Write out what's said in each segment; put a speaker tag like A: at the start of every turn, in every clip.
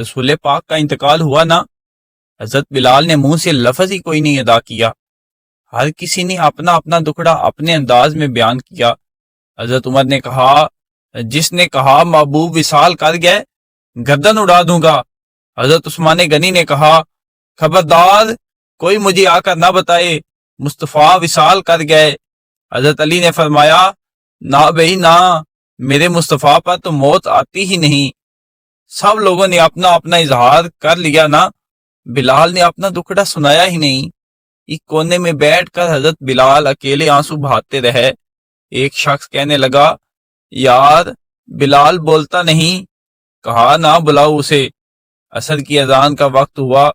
A: رسول پاک کا انتقال ہوا نا، حضرت بلال نے منہ سے لفظ ہی کوئی نہیں ادا کیا۔ ہر کسی نے اپنا اپنا دکھڑا اپنے انداز میں بیان کیا۔ حضرت عمر نے کہا، جس نے کہا محبوب وصال کر گئے گردن اڑا دوں گا۔ حضرت عثمان غنی نے کہا، خبردار کوئی مجھے آ کر نہ بتائے مصطفیٰ وصال کر گئے۔ حضرت علی نے فرمایا، نہ بھائی نہ، میرے مصطفیٰ پر تو موت آتی ہی نہیں۔ سب لوگوں نے اپنا اپنا اظہار کر لیا نا، بلال نے اپنا دکھڑا سنایا ہی نہیں۔ ایک کونے میں بیٹھ کر حضرت بلال اکیلے آنسو بہاتے رہے۔ ایک شخص کہنے لگا، یار بلال بولتا نہیں، کہا نہ بلاؤ اسے۔ عصر کی اذان کا وقت ہوا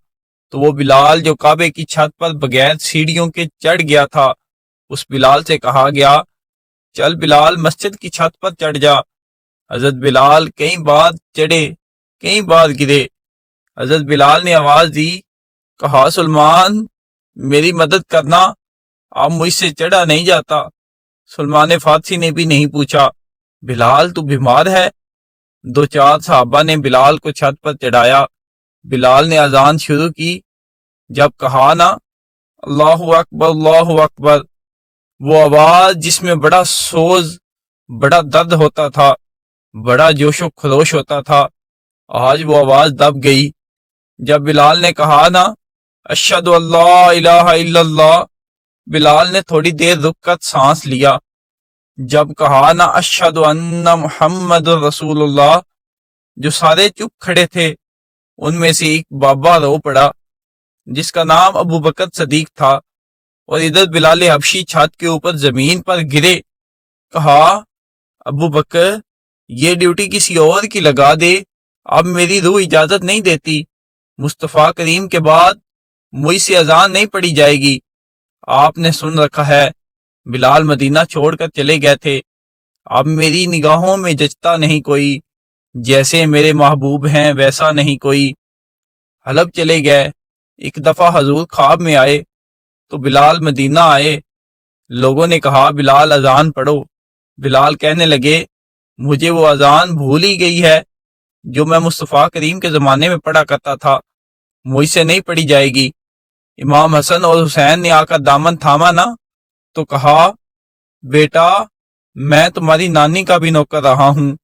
A: تو وہ بلال جو کعبے کی چھت پر بغیر سیڑھیوں کے چڑھ گیا تھا، اس بلال سے کہا گیا، چل بلال مسجد کی چھت پر چڑھ جا۔ حضرت بلال کئی بار چڑھے، کئی بار گرے۔ حضرت بلال نے آواز دی، کہا سلمان میری مدد کرنا، اب مجھ سے چڑھا نہیں جاتا۔ سلمان فارسی نے بھی نہیں پوچھا، بلال تو بیمار ہے؟ دو چار صحابہ نے بلال کو چھت پر چڑھایا۔ بلال نے اذان شروع کی۔ جب کہا نا اللہ اکبر اللہ اکبر، وہ آواز جس میں بڑا سوز، بڑا درد ہوتا تھا، بڑا جوش و خروش ہوتا تھا، آج وہ آواز دب گئی۔ جب بلال نے کہا نا اشہد اللہ الہ الا اللہ، بلال نے تھوڑی دیر رک کر سانس لیا۔ جب کہا نا اشہد ان محمد رسول اللہ، جو سارے چپ کھڑے تھے ان میں سے ایک بابا رو پڑا جس کا نام ابو بکر صدیق تھا، اور ادھر بلال حبشی چھت کے اوپر زمین پر گرے۔ کہا، ابو بکر یہ ڈیوٹی کسی اور کی لگا دے، اب میری روح اجازت نہیں دیتی، مصطفیٰ کریم کے بعد مجھ سے اذان نہیں پڑھی جائے گی۔ آپ نے سن رکھا ہے بلال مدینہ چھوڑ کر چلے گئے تھے، اب میری نگاہوں میں جچتا نہیں کوئی، جیسے میرے محبوب ہیں ویسا نہیں کوئی۔ حلب چلے گئے۔ ایک دفعہ حضور خواب میں آئے تو بلال مدینہ آئے۔ لوگوں نے کہا بلال اذان پڑھو۔ بلال کہنے لگے، مجھے وہ اذان بھول ہی گئی ہے جو میں مصطفیٰ کریم کے زمانے میں پڑھا کرتا تھا، مجھ سے نہیں پڑھی جائے گی۔ امام حسن اور حسین نے آ کر دامن تھاما نا تو کہا، بیٹا میں تمہاری نانی کا بھی نوکر رہا ہوں،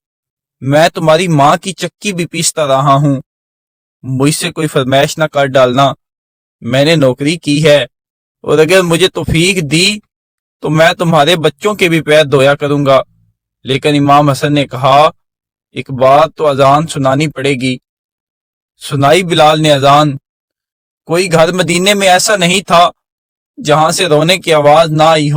A: میں تمہاری ماں کی چکی بھی پیستا رہا ہوں، مجھ سے کوئی فرمائش نہ کر ڈالنا، میں نے نوکری کی ہے، اور اگر مجھے توفیق دی تو میں تمہارے بچوں کے بھی پیر دھویا کروں گا۔ لیکن امام حسن نے کہا، ایک بات تو اذان سنانی پڑے گی۔ سنائی بلال نے اذان۔ کوئی گھر مدینے میں ایسا نہیں تھا جہاں سے رونے کی آواز نہ آئی ہو۔